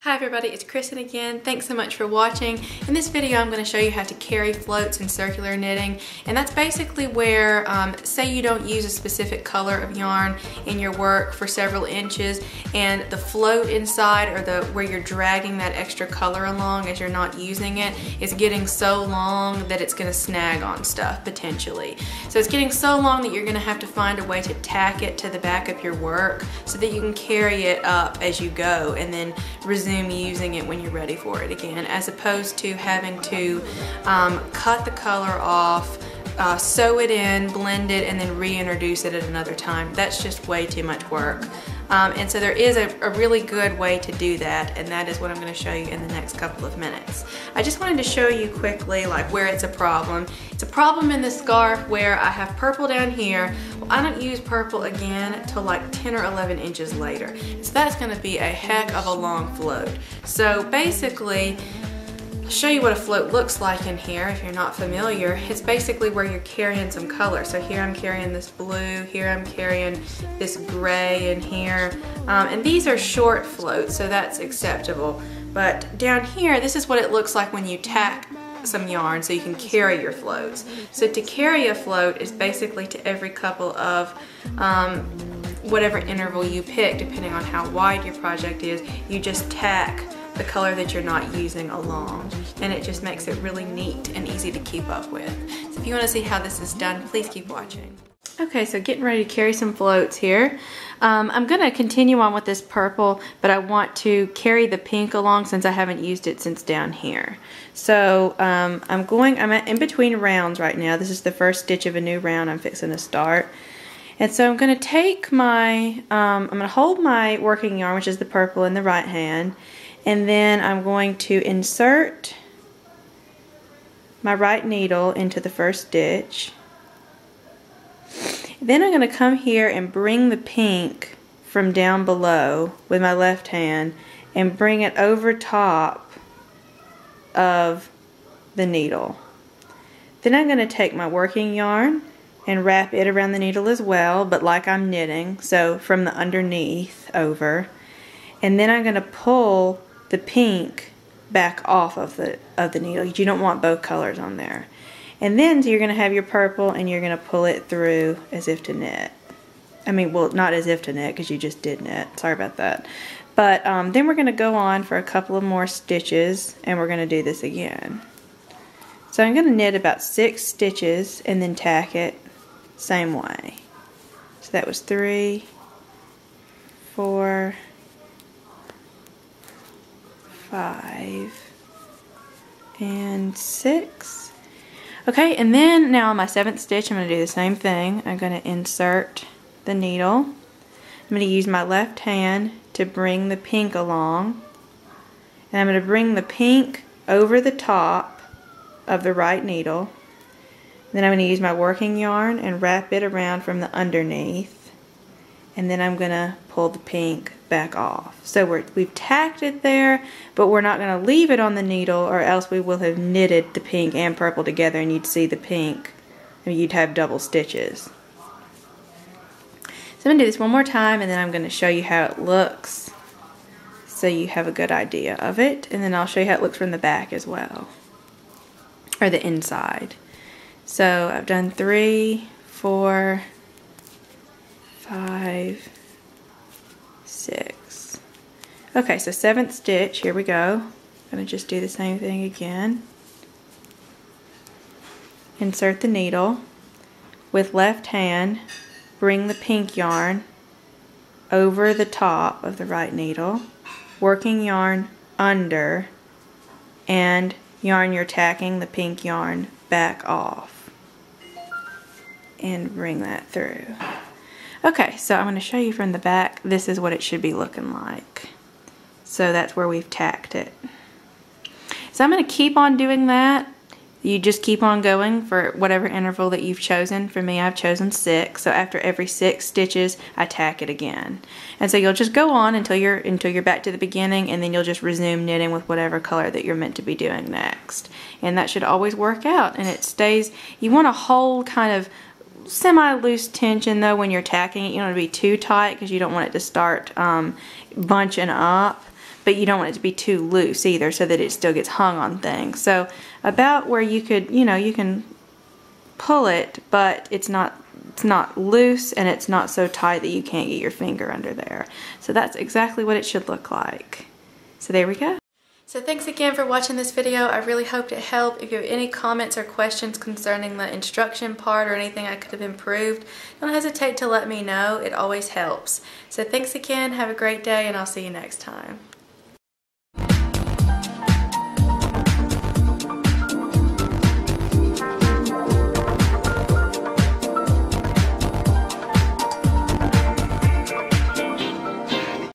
Hi everybody, it's Kristen again. Thanks so much for watching. In this video I'm going to show you how to carry floats in circular knitting, and that's basically where say you don't use a specific color of yarn in your work for several inches and the float inside, or where you're dragging that extra color along as you're not using it, is getting so long that it's going to snag on stuff potentially. So it's getting so long that you're going to have to find a way to tack it to the back of your work so that you can carry it up as you go and then resume using it when you're ready for it again, as opposed to having to cut the color off, sew it in, blend it, and then reintroduce it at another time. That's just way too much work. And so there is a really good way to do that, and that is what I'm going to show you in the next couple of minutes. I just wanted to show you quickly like where it's a problem. It's a problem in the scarf where I have purple down here. Well, I don't use purple again till like 10 or 11 inches later. So that's going to be a heck of a long float. So basically, I'll show you what a float looks like in here if you're not familiar. It's basically where you're carrying some color. So here I'm carrying this blue, here I'm carrying this gray in here. And these are short floats, so that's acceptable. But down here, this is what it looks like when you tack some yarn so you can carry your floats. So to carry a float is basically to every couple of whatever interval you pick, depending on how wide your project is, you just tack the color that you're not using along, and it just makes it really neat and easy to keep up with. So if you want to see how this is done, please keep watching. Okay, so getting ready to carry some floats here. I'm going to continue on with this purple, but I want to carry the pink along since I haven't used it since down here. So I'm in between rounds right now. This is the first stitch of a new round I'm fixing to start. And so I'm going to take my, I'm going to hold my working yarn, which is the purple, in the right hand, and then I'm going to insert my right needle into the first stitch. Then I'm going to come here and bring the pink from down below with my left hand and bring it over top of the needle. Then I'm going to take my working yarn and wrap it around the needle as well, but like I'm knitting, so from the underneath over. And then I'm going to pull the pink back off of the needle. You don't want both colors on there. And then so you're going to have your purple and you're going to pull it through as if to knit. I mean, well, not as if to knit because you just did knit. Sorry about that. But then we're going to go on for a couple of more stitches and we're going to do this again. So I'm going to knit about 6 stitches and then tack it same way. So that was 3, 4, 5, and 6. Okay, and then now on my 7th stitch I'm going to do the same thing. I'm going to insert the needle. I'm going to use my left hand to bring the pink along, and I'm going to bring the pink over the top of the right needle. Then I'm going to use my working yarn and wrap it around from the underneath, and then I'm going to pull the pink back off. So we've tacked it there, but we're not going to leave it on the needle, or else we will have knitted the pink and purple together and you'd see the pink, and you'd have double stitches. So I'm going to do this one more time and then I'm going to show you how it looks so you have a good idea of it, and then I'll show you how it looks from the back as well, or the inside. So I've done 3, 4, 5, 6. Okay, so 7th stitch, here we go. I'm going to just do the same thing again. Insert the needle. With left hand, bring the pink yarn over the top of the right needle. Working yarn under, and yarn you're tacking the pink yarn back off. And bring that through. Okay, so I'm going to show you from the back. This is what it should be looking like. So that's where we've tacked it. So I'm going to keep on doing that. You just keep on going for whatever interval that you've chosen. For me, I've chosen 6. So after every 6 stitches, I tack it again. And so you'll just go on until you're back to the beginning, and then you'll just resume knitting with whatever color that you're meant to be doing next. And that should always work out. And it stays, you want to hold kind of semi-loose tension though when you're tacking it. You don't want to be too tight because you don't want it to start bunching up. but you don't want it to be too loose either so that it still gets hung on things. So about where you could, you know, you can pull it, but it's not loose and it's not so tight that you can't get your finger under there. So that's exactly what it should look like. So there we go. So thanks again for watching this video. I really hoped it helped. If you have any comments or questions concerning the instruction part or anything I could have improved, don't hesitate to let me know. It always helps. So thanks again. Have a great day, and I'll see you next time.